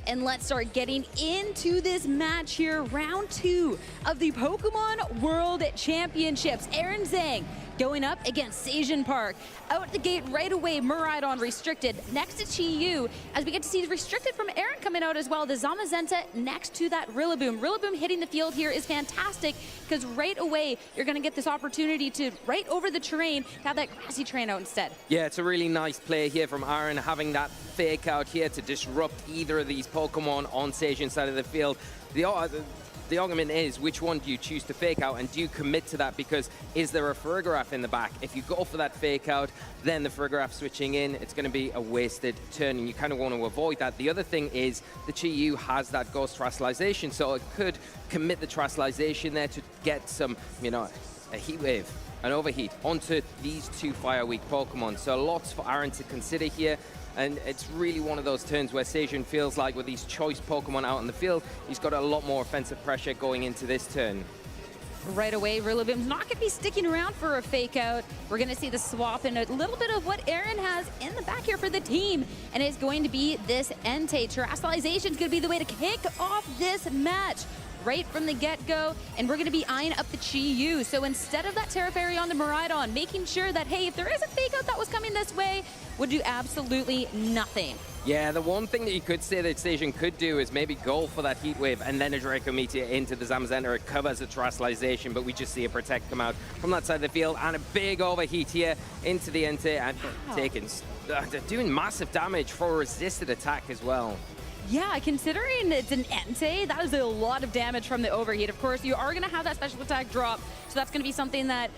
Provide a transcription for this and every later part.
And let's start getting into this match here. Round 2 of the Pokemon World Championships. Zheng going up against Sejun Park. Out the gate right away, Miraidon restricted next to Chi-Yu, as we get to see the restricted from Aaron coming out as well. The Zamazenta next to that Rillaboom. Rillaboom hitting the field here is fantastic, because right away you're going to get this opportunity to, right over the terrain, to have that grassy terrain out instead. Yeah, it's a really nice play here from Aaron, having that fake out here to disrupt either of these Pokemon on Sejun's side of the field. The argument is, which one do you choose to fake out, and do you commit to that? Because is there a Farigiraf in the back? If you go for that fake out, then the Farigiraf switching in, it's going to be a wasted turn, and you kind of want to avoid that. The other thing is the Chi-Yu has that Ghost Terastallization, so it could commit the Terastallization there to get some, you know, a Heat Wave, an Overheat onto these two Fire-weak Pokemon. So lots for Aaron to consider here. And it's really one of those turns where Sejun feels like with these choice Pokemon out on the field, he's got a lot more offensive pressure going into this turn. Right away, Rillaboom's not going to be sticking around for a fake out. We're going to see the swap and a little bit of what Aaron has in the back here for the team. And it's going to be this Entei. Terastallization is going to be the way to kick off this match right from the get-go, and we're going to be eyeing up the Chi-Yu. So instead of that Terra Fairy on the Miraidon, making sure that, hey, if there is a fake out that was coming this way, would do absolutely nothing. Yeah, the one thing that you could say that Sejun could do is maybe go for that Heat Wave and then a Draco Meteor into the Zamazenta. It covers the Terastallization, but we just see a Protect come out from that side of the field, and a big overheat here into the Entei, and they're doing massive damage for a resisted attack as well. Yeah, considering it's an Entei, that is a lot of damage from the overheat. Of course, you are going to have that special attack drop, so that's going to be something that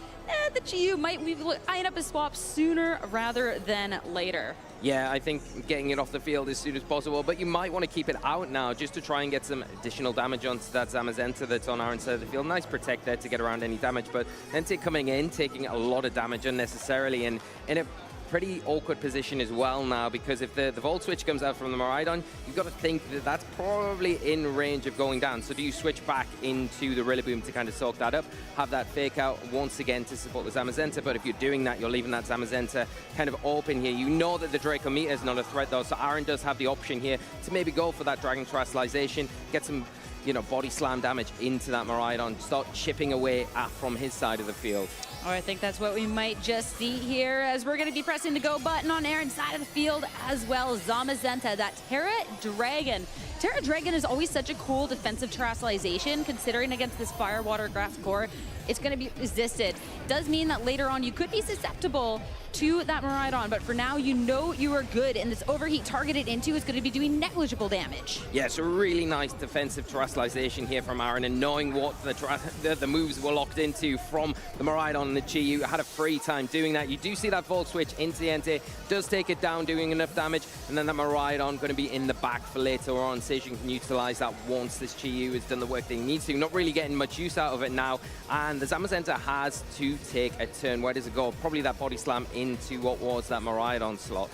the Chi-Yu might be eyeing up a swap sooner rather than later. Yeah, I think getting it off the field as soon as possible, but you might want to keep it out now just to try and get some additional damage onto that Zamazenta that's on our side of the field. Nice Protect there to get around any damage, but Entei coming in, taking a lot of damage unnecessarily, and in a pretty awkward position as well now, because if the Volt Switch comes out from the Miraidon, you've got to think that that's probably in range of going down. So do you switch back into the Rillaboom to kind of soak that up, have that fake out once again to support the Zamazenta? But if you're doing that, you're leaving that Zamazenta kind of open here. You know that the Draco Meteor is not a threat though, so Aaron does have the option here to maybe go for that Dragon Terastallization, get some, you know, body slam damage into that Miraidon, start chipping away from his side of the field. Oh, I think that's what we might just see here, as we're going to be pressing the go button on Aaron's side of the field as well. Zamazenta, that Terra Dragon. Terra Dragon is always such a cool defensive Terastallization, considering against this Fire, Water, Grass core, it's going to be resisted. Does mean that later on you could be susceptible to that Miraidon, but for now you know you are good, and this overheat targeted into is going to be doing negligible damage. Yeah, it's a really nice defensive Terastallization here from Aaron, and knowing what the moves were locked into from the Miraidon and the Chi-Yu, had a free time doing that. You do see that Volt Switch into the Entei, does take it down, doing enough damage, and then that Miraidon going to be in the back for later on. Sejun can utilize that once this Chi-Yu has done the work that he needs to. Not really getting much use out of it now, and the Zamazenta has to take a turn. Where does it go? Probably that Body Slam into what was that Miraidon slot.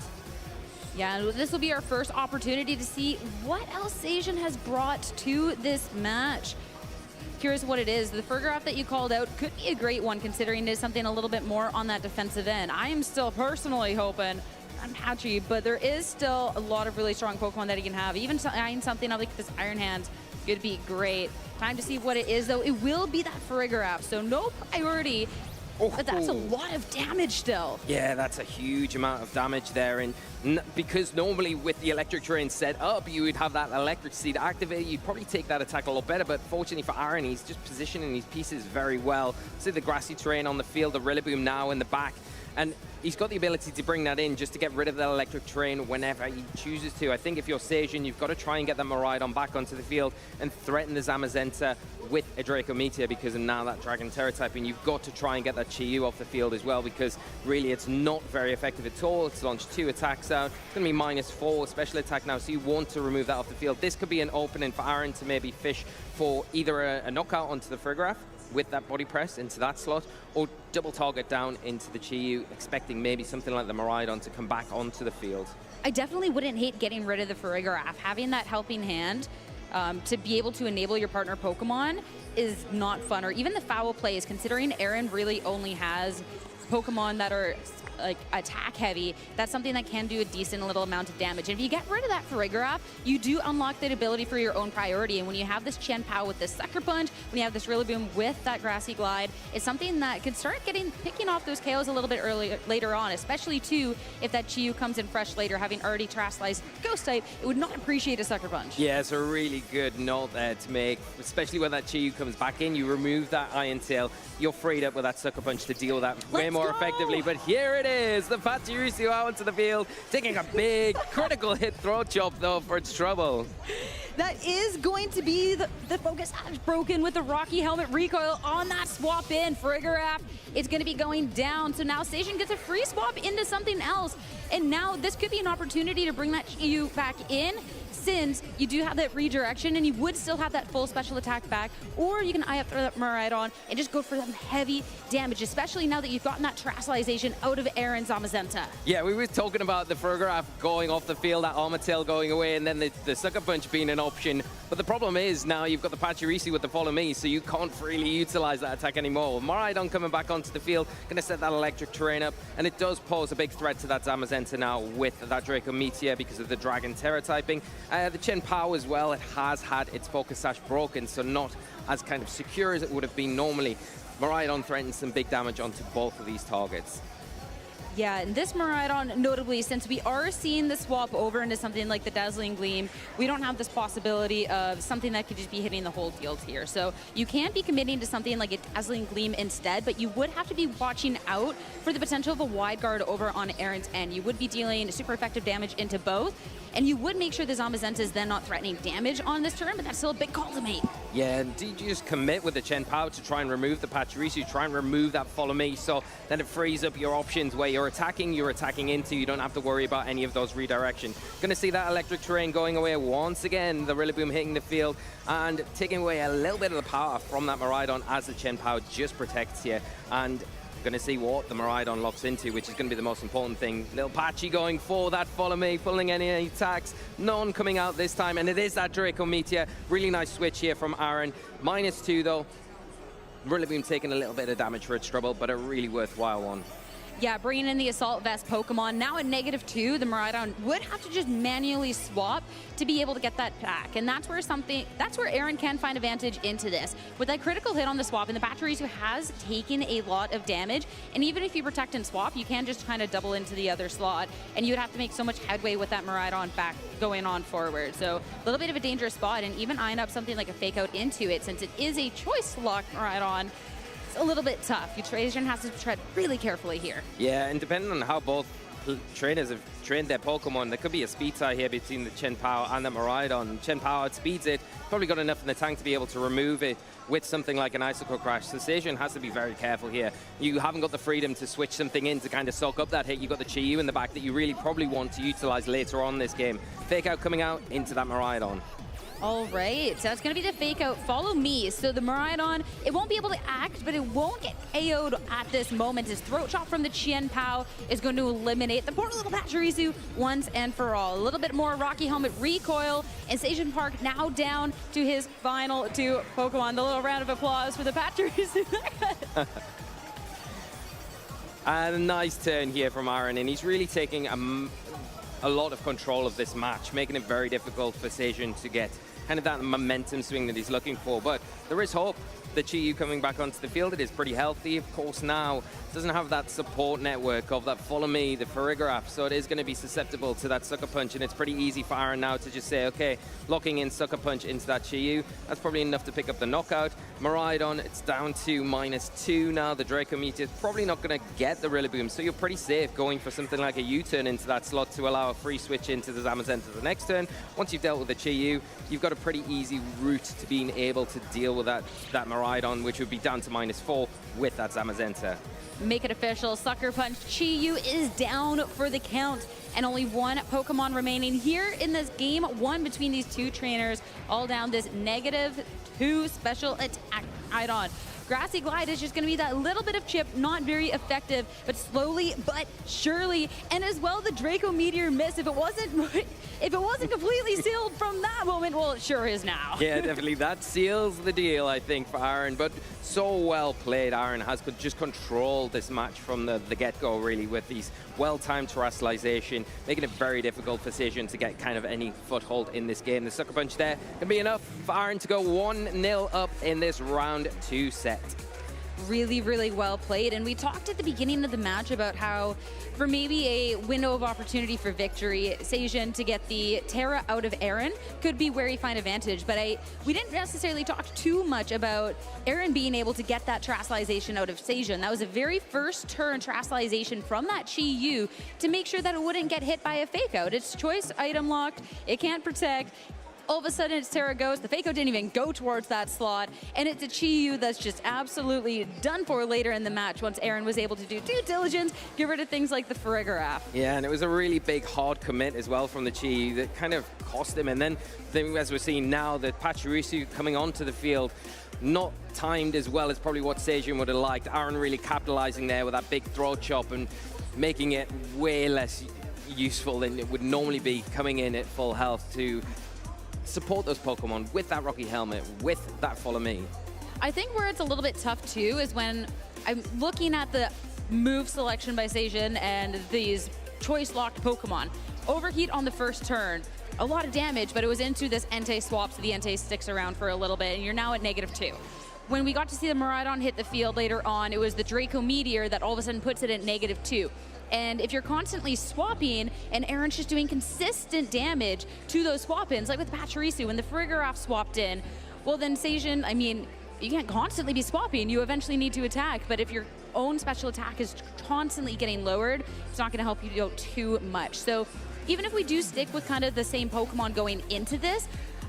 Yeah, this will be our first opportunity to see what else Sejun has brought to this match. Curious what it is. The Farigiraf that you called out could be a great one, considering it is something a little bit more on that defensive end. I am still personally hoping, I'm patchy, but there is still a lot of really strong Pokemon that he can have. Even something like this Iron Hand could be great. Time to see what it is, though. It will be that Farigiraf, so no priority. But that's a lot of damage still. Yeah, that's a huge amount of damage there. And because normally with the electric terrain set up, you would have that electric seed activated, you'd probably take that attack a lot better. But fortunately for Aaron, he's just positioning these pieces very well. See the grassy terrain on the field, the Rillaboom now in the back. And he's got the ability to bring that in just to get rid of that electric terrain whenever he chooses to. I think if you're Sejun, you've got to try and get that Miraidon back onto the field and threaten the Zamazenta with a Draco Meteor, because of now that Dragon Terra typing. You've got to try and get that Chi-Yu off the field as well, because really it's not very effective at all. It's launched 2 attacks out. It's going to be -4 special attack now, so you want to remove that off the field. This could be an opening for Aaron to maybe fish for either a knockout onto the Farigiraf with that body press into that slot, or double target down into the Chi-Yu, expecting maybe something like the Miraidon to come back onto the field. I definitely wouldn't hate getting rid of the Farigiraf. Having that helping hand to be able to enable your partner Pokemon is not fun, or even the foul plays, considering Aaron really only has Pokemon that are like attack heavy, that's something that can do a decent little amount of damage. And if you get rid of that Farigiraf, you do unlock that ability for your own priority. And when you have this Chien-Pao with this Sucker Punch, when you have this Rillaboom with that Grassy Glide, it's something that can start picking off those KOs a little bit later on, especially too if that Chi-Yu comes in fresh later, having already Terastallized Ghost type, it would not appreciate a Sucker Punch. Yeah, it's a really good note there to make, especially when that Chi-Yu comes back in. You remove that Iron Tail, you're freed up with that Sucker Punch to deal with that way more effectively. But here it is, the Pachirisu out into the field, taking a big critical hit throat chop though for its trouble. That is going to be the focus has broken with the Rocky Helmet recoil on that swap in. Farigiraf, it's going to be going down. So now Sejun gets a free swap into something else. And now this could be an opportunity to bring that Chi-Yu back in, since you do have that redirection and you would still have that full special attack back, or you can eye up for that Miraidon and just go for some heavy damage, especially now that you've gotten that Terastallization out of Aaron Zamazenta. Yeah, we were talking about the Farigiraf going off the field, that Armor Tail going away, and then the Sucker Punch being an option. But the problem is now you've got the Pachirisu with the Follow Me, so you can't really utilize that attack anymore. Miraidon coming back onto the field, going to set that electric terrain up, and it does pose a big threat to that Zamazenta now with that Draco Meteor because of the Dragon Terra typing. The Chien-Pao as well, it has had its Focus Sash broken, so not as kind of secure as it would have been normally. Miraidon threatens some big damage onto both of these targets. Yeah, and this Miraidon, notably, since we are seeing the swap over into something like the Dazzling Gleam, we don't have this possibility of something that could just be hitting the whole field here. So you can be committing to something like a Dazzling Gleam instead, but you would have to be watching out for the potential of a wide guard over on Aaron's end. You would be dealing super effective damage into both, and you would make sure the Zamazenta is then not threatening damage on this turn, but that's still a big call to make. Yeah, and do you just commit with the Chien-Pao to try and remove the Pachirisu, try and remove that Follow Me, so then it frees up your options where you're attacking into, you don't have to worry about any of those redirection. Gonna see that electric terrain going away once again, the Rillaboom hitting the field and taking away a little bit of the power from that Miraidon as the Chien-Pao just protects here. And going to see what the Miraidon locks into, which is going to be the most important thing. Little Patchy going for that Follow Me, pulling any attacks. None coming out this time, and it is that Draco Meteor. Really nice switch here from Aaron. -2 though. Rillaboom taking a little bit of damage for its trouble, but a really worthwhile one. Yeah, bringing in the Assault Vest Pokemon. Now at -2, the Miraidon would have to just manually swap to be able to get that back. And that's where Aaron can find advantage into this. With that critical hit on the swap, and the Pachirisu has taken a lot of damage, and even if you protect and swap, you can just kind of double into the other slot, and you would have to make so much headway with that Miraidon back going on forward. So a little bit of a dangerous spot, and even eyeing up something like a Fake Out into it, since it is a choice to lock Miraidon, a little bit tough. Sejun has to tread really carefully here. Yeah, and depending on how both trainers have trained their Pokemon, there could be a speed tie here between the Chien-Pao and the Miraidon. Chien-Pao outspeeds it, probably got enough in the tank to be able to remove it with something like an Icicle Crash. So Sejun has to be very careful here. You haven't got the freedom to switch something in to kind of soak up that hit. You've got the Chi-Yu in the back that you really probably want to utilize later on this game. Fake Out coming out into that Miraidon. All right, so that's going to be the Fake Out. Follow Me. So the Miraidon, it won't be able to act, but it won't get KO'd at this moment. His Throat Chop from the Chien-Pao is going to eliminate the poor little Pachirisu once and for all. A little bit more Rocky Helmet recoil, and Sejun Park now down to his final 2 Pokemon. The little round of applause for the Pachirisu. And a nice turn here from Aaron, and he's really taking a lot of control of this match, making it very difficult for Sejun to get kind of that momentum swing that he's looking for. But there is hope. The Chi-Yu coming back onto the field, it is pretty healthy. Of course, now doesn't have that support network of that Follow Me, the Farigiraf, so it is going to be susceptible to that Sucker Punch, and it's pretty easy for Aaron now to just say, okay, locking in Sucker Punch into that Chi-Yu, that's probably enough to pick up the knockout. Miraidon, it's down to -2 now. The Draco Meteor is probably not going to get the Rillaboom, so you're pretty safe going for something like a U-turn into that slot to allow a free switch into the Zamazenta the next turn. Once you've dealt with the Chi-Yu, you've got a pretty easy route to being able to deal with that Miraidon, which would be down to -4 with that Zamazenta. Make it official. Sucker Punch Chi-Yu is down for the count, and only 1 Pokemon remaining here in this game 1 between these 2 trainers, all down this -2 special attack Miraidon. Grassy Glide is just going to be that little bit of chip, not very effective, but slowly but surely. And as well, the Draco Meteor miss, if it wasn't completely sealed from that moment, well, it sure is now. Yeah, definitely. That seals the deal, I think, for Aaron. But so well played. Aaron has just controlled this match from the get-go, really, with these well-timed terrestrialization, making it very difficult for Sejun to get kind of any foothold in this game. The Sucker Punch there can be enough for Aaron to go 1-0 up in this round 2 set. Really, really well played. And we talked at the beginning of the match about how for maybe a window of opportunity for victory, Sejun to get the Terra out of Aaron could be where he find advantage. But we didn't necessarily talk too much about Aaron being able to get that terrestrialization out of Sejun. That was a very first turn terrestrialization from that Chi Yu to make sure that it wouldn't get hit by a fake out. It's choice item locked, it can't protect. All of a sudden, it's Terra Ghost. The Fako didn't even go towards that slot. And it's a Chi Yu that's just absolutely done for later in the match once Aaron was able to do due diligence, get rid of things like the Farigiraf. Yeah, and it was a really big, hard commit as well from the Chi Yu that kind of cost him. And then as we're seeing now, the Pachirisu coming onto the field, not timed as well as probably what Sejun would have liked. Aaron really capitalizing there with that big throw chop and making it way less useful than it would normally be, coming in at full health to support those Pokemon with that Rocky Helmet, with that Follow Me. I think where it's a little bit tough too is when I'm looking at the move selection by Sejun and these choice-locked Pokemon. Overheat on the first turn, a lot of damage, but it was into this Entei swap, so the Entei sticks around for a little bit, and you're now at -2. When we got to see the Miraidon hit the field later on, it was the Draco Meteor that all of a sudden puts it at -2. And if you're constantly swapping and Aaron's just doing consistent damage to those swap-ins, like with Pachirisu when the Farigiraf swapped in, well then Sejun, I mean, you can't constantly be swapping. You eventually need to attack, but if your own special attack is constantly getting lowered, it's not going to help you go too much. So even if we do stick with kind of the same Pokemon going into this,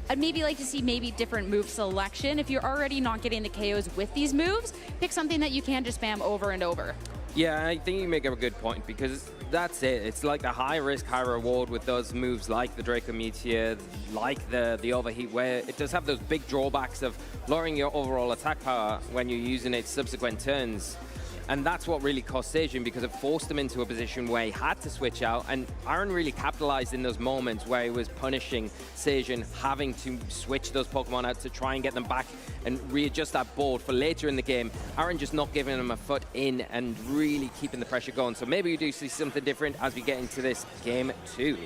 I'd maybe like to see maybe different move selection. If you're already not getting the KOs with these moves, pick something that you can just spam over and over. Yeah, I think you make a good point because that's it. It's like a high risk, high reward with those moves like the Draco Meteor, like the Overheat, where it does have those big drawbacks of lowering your overall attack power when you're using it subsequent turns. And that's what really cost Sejun because it forced him into a position where he had to switch out. And Aaron really capitalized in those moments where he was punishing Sejun, having to switch those Pokemon out to try and get them back and readjust that board for later in the game. Aaron just not giving him a foot in and really keeping the pressure going. So maybe we do see something different as we get into this game 2.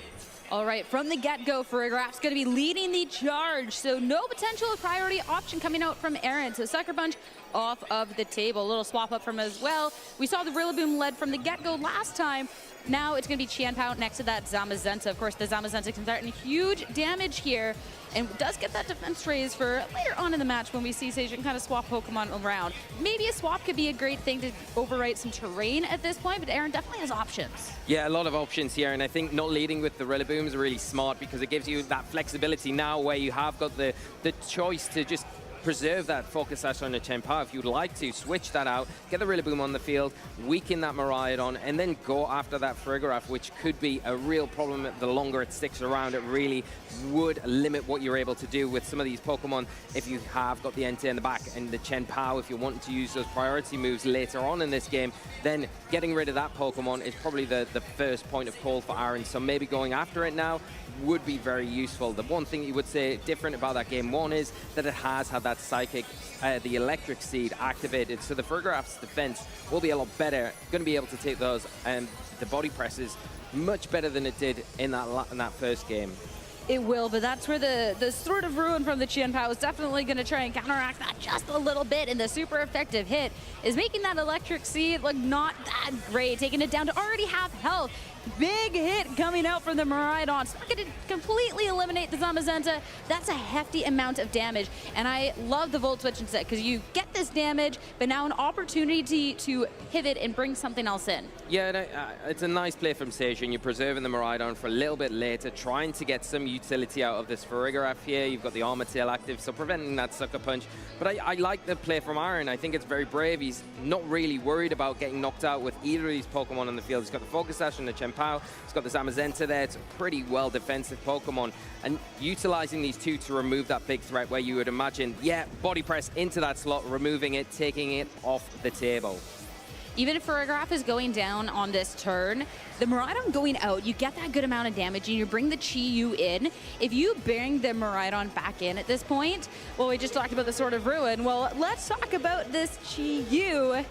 All right, from the get-go, Farigiraf's going to be leading the charge, so no potential priority option coming out from Aaron. So Sucker Punch off of the table. A little swap up from him as well. We saw the Rillaboom led from the get-go last time. Now it's going to be Qianpao next to that Zamazenta. Of course, the Zamazenta can start huge damage here and does get that defense raise for later on in the match when we see Sejun kind of swap Pokemon around. Maybe a swap could be a great thing to overwrite some terrain at this point, but Aaron definitely has options. Yeah, a lot of options here, and I think not leading with the Rillaboom is really smart because it gives you that flexibility now where you have got the choice to just preserve that focus sash on the Qianpao if you'd like to, switch that out, get the Rillaboom on the field, weaken that Miraidon, and then go after that Farigiraf, which could be a real problem the longer it sticks around. It really would limit what you're able to do with some of these Pokemon if you have got the Entei in the back and the Qianpao. If you're wanting to use those priority moves later on in this game, then getting rid of that Pokemon is probably the first point of call for Aaron. So maybe going after it now would be very useful. The one thing you would say different about that game 1 is that it has had that Psychic, the Electric Seed activated, so the Farigiraf's defense will be a lot better. Going to be able to take those and the body presses much better than it did in that first game. It will, but that's where the Sword of Ruin from the Qianpao is definitely going to try and counteract that just a little bit, and the super effective hit is making that Electric Seed look not that great, taking it down to already half health. Big hit coming out from the Miraidon. It's not going to completely eliminate the Zamazenta. That's a hefty amount of damage, and I love the Volt Switch instead because you get this damage, but now an opportunity to pivot and bring something else in. Yeah, it's a nice play from Sejun. You're preserving the Miraidon for a little bit later, trying to get some utility out of this Farigiraf here. You've got the Armor Tail active, so preventing that Sucker Punch. But I like the play from Aaron. I think it's very brave. He's not really worried about getting knocked out with either of these Pokemon on the field. He's got the Focus Sash and the Qianpao Pao. He's got the Zamazenta there. It's a pretty well defensive Pokemon. And utilizing these two to remove that big threat where you would imagine, yeah, body press into that slot, removing it, taking it off the table. Even if Farigiraf is going down on this turn, the Miraidon going out, you get that good amount of damage and you bring the Chi-Yu in. If you bring the Miraidon back in at this point, well, we just talked about the Sword of Ruin. Well, let's talk about this Chi-Yu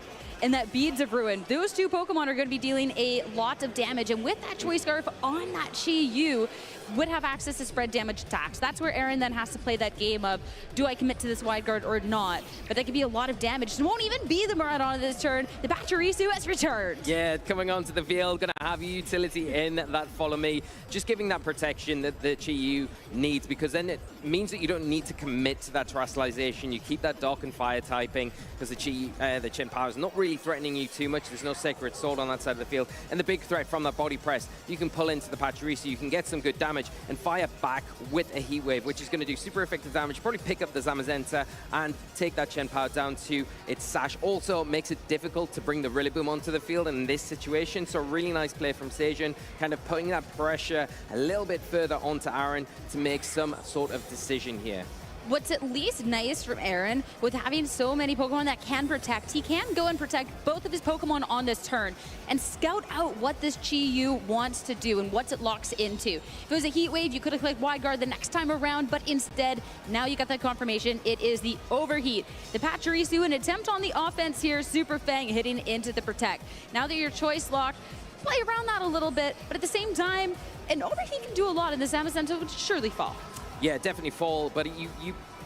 and that Beads of Ruin. Those two Pokemon are going to be dealing a lot of damage, and with that Choice Scarf on that Chi-Yu, would have access to spread damage attacks. That's where Aaron then has to play that game of, do I commit to this wide guard or not? But that could be a lot of damage. It won't even be the Miraidon this turn. The Pachirisu has returned. Yeah, coming onto the field, going to have utility in that Follow Me. Just giving that protection that the Chi-Yu needs, because then it means that you don't need to commit to that Terrestrialization. You keep that Dark and Fire typing, because the Chen Pao is not really threatening you too much. There's no Sacred Sword on that side of the field. And the big threat from that Body Press, you can pull into the Pachirisu, you can get some good damage, and fire back with a Heat Wave, which is going to do super effective damage, probably pick up the Zamazenta and take that Chen Pao down to its Sash. Also makes it difficult to bring the Rillaboom onto the field in this situation, so really nice play from Sejun, kind of putting that pressure a little bit further onto Aaron to make some sort of decision here. What's at least nice from Aaron, with having so many Pokemon that can protect, he can go and protect both of his Pokemon on this turn and scout out what this Chi-Yu wants to do and what it locks into. If it was a Heat Wave, you could have clicked Wide Guard the next time around, but instead, now you got that confirmation, it is the Overheat. The Pachirisu, an attempt on the offense here, Super Fang hitting into the Protect. Now that your choice locked, play around that a little bit, but at the same time, an Overheat can do a lot, and the Zamazenta would surely fall. Yeah, definitely fall, but you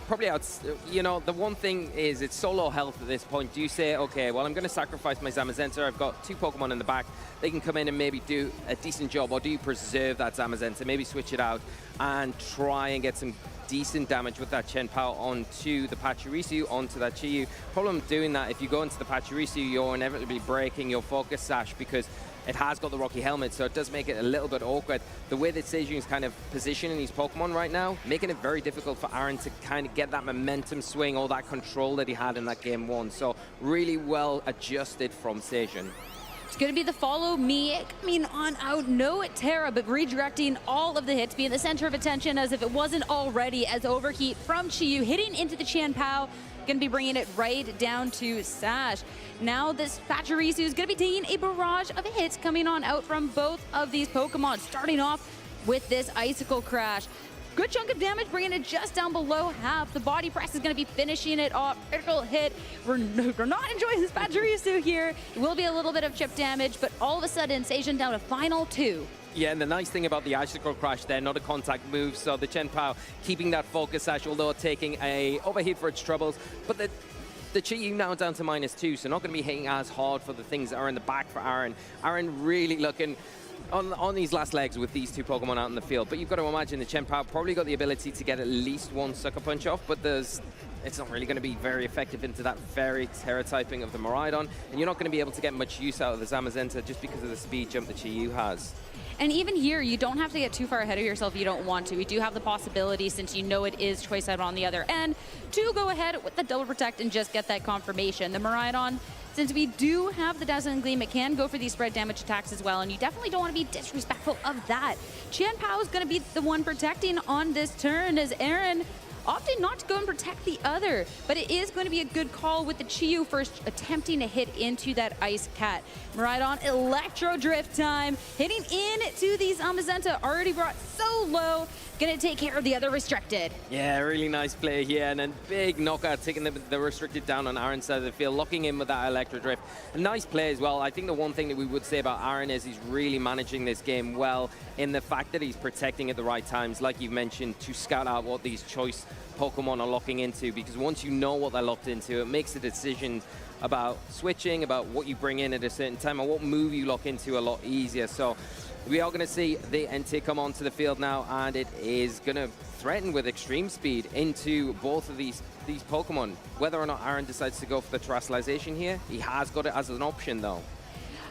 probably the one thing is it's so low health at this point. Do you say, okay, well, I'm going to sacrifice my Zamazenta. I've got two Pokemon in the back. They can come in and maybe do a decent job, or do you preserve that Zamazenta, maybe switch it out and try and get some decent damage with that Chen Pao onto the Pachirisu, onto that Chi-Yu. Problem doing that, if you go into the Pachirisu, you're inevitably breaking your Focus Sash because it has got the Rocky Helmet, so it does make it a little bit awkward. The way that Sejun is kind of positioning these Pokemon right now, making it very difficult for Aaron to kind of get that momentum swing or that control that he had in that game one. So really well adjusted from Sejun. It's going to be the Follow Me coming on out. No Terra, but redirecting all of the hits, being the center of attention as if it wasn't already, as Overheat from Chi-Yu hitting into the Chen Pao. Going to be bringing it right down to Sash. Now this Pachirisu is going to be taking a barrage of hits coming on out from both of these Pokemon, starting off with this Icicle Crash. Good chunk of damage, bringing it just down below half. The Body Press is going to be finishing it off. Critical hit. We're not enjoying this Pachirisu here. It will be a little bit of chip damage, but all of a sudden, Sejun down to final 2. Yeah, and the nice thing about the Icicle Crash there, not a contact move, so the Chen Pao keeping that Focus Sash, although taking a overheat for its troubles. But the Chi-Yu now down to -2, so not going to be hitting as hard for the things that are in the back for Aaron. Aaron really looking on these last legs with these two Pokemon out in the field. But you've got to imagine the Chen Pao probably got the ability to get at least one Sucker Punch off, but it's not really going to be very effective into that very Terra typing of the Miraidon, and you're not going to be able to get much use out of the Zamazenta just because of the speed jump that Chi-Yu has. And even here, you don't have to get too far ahead of yourself if you don't want to. We do have the possibility, since you know it is Choice Out on the other end, to go ahead with the Double Protect and just get that confirmation. The Miraidon, since we do have the Dazzling Gleam, it can go for these spread damage attacks as well, and you definitely don't want to be disrespectful of that. Chen Pao is going to be the one protecting on this turn, as Aaron opting not to go and protect the other, but it is going to be a good call with the Chi-Yu first attempting to hit into that Ice Cat. Miraidon Electro Drift time, hitting into the Zamazenta, already brought so low, gonna take care of the other restricted. Yeah, really nice play here, and then big knockout, taking the restricted down on Aaron's side of the field, locking in with that Electro Drift. A nice play as well. I think the one thing that we would say about Aaron is he's really managing this game well, in the fact that he's protecting at the right times, like you've mentioned, to scout out what these choice Pokemon are locking into, because once you know what they're locked into, it makes the decision about switching, about what you bring in at a certain time, and what move you lock into a lot easier. So we are going to see the NT come onto the field now, and it is going to threaten with extreme speed into both of these Pokemon. Whether or not Aaron decides to go for the Terrestrialization here, he has got it as an option though.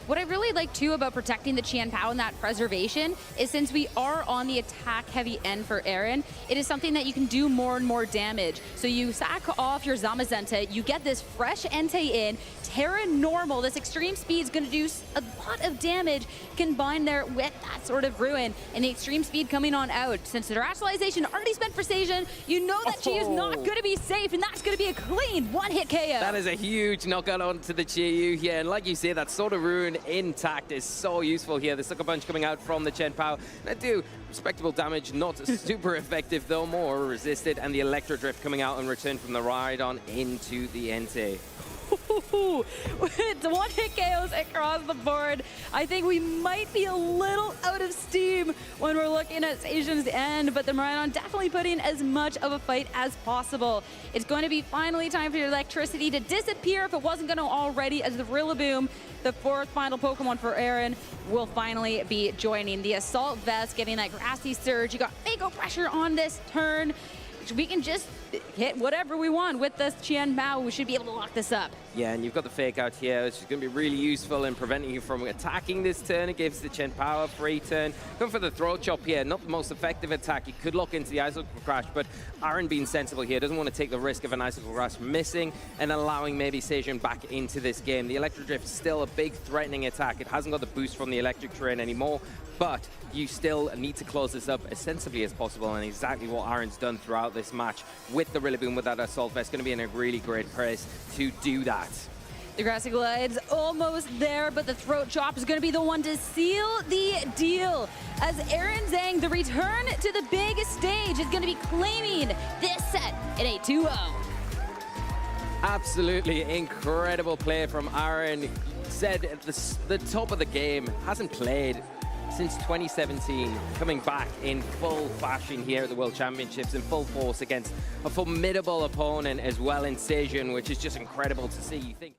What I really like too about protecting the Qian Pao and that preservation is since we are on the attack heavy end for Aaron, it is something that you can do more and more damage. So you sack off your Zamazenta, you get this fresh Entei in, Terra normal, this extreme speed is going to do a lot of damage combined there with that sort of ruin, and the extreme speed coming on out. Since the rationalization already spent for Sejun, you know that she is not going to be safe, and that's going to be a clean one-hit KO. That is a huge knockout onto the Chiyu here, and like you say, that sort of ruin intact is so useful here. The Sucker Punch coming out from the Chen Pao. That do respectable damage, not super effective though, more resisted, and the Electro Drift coming out and return from the ride on into the Entei. With one-hit KOs across the board, I think we might be a little out of steam when we're looking at Sejun's end, but the Maridon definitely putting as much of a fight as possible. It's going to be finally time for the electricity to disappear if it wasn't going to already, as the Rillaboom, the fourth final Pokemon for Aaron, will finally be joining. The Assault Vest getting that Grassy Surge. You got Mako Pressure on this turn. We can just hit whatever we want with this Qian Pao. We should be able to lock this up. Yeah, and you've got the Fake Out here, which is going to be really useful in preventing you from attacking this turn. It gives the Chen Pao a free turn. Going for the Throat Chop here, not the most effective attack. You could lock into the Icicle Crash, but Aaron being sensible here, doesn't want to take the risk of an Icicle Crash missing and allowing maybe Sejun back into this game. The Electro Drift is still a big threatening attack. It hasn't got the boost from the Electric Terrain anymore, but you still need to close this up as sensibly as possible, and exactly what Aaron's done throughout this match with the Rillaboom with that Assault Vest. Going to be in a really great place to do that. The Grassy Glide's almost there, but the Throat Chop is going to be the one to seal the deal. As Aaron Zheng, the return to the big stage, is going to be claiming this set at 8-2-0. Absolutely incredible play from Aaron. Said at the top of the game, hasn't played since 2017, coming back in full fashion here at the World Championships in full force against a formidable opponent as well in Sejun, which is just incredible to see. You think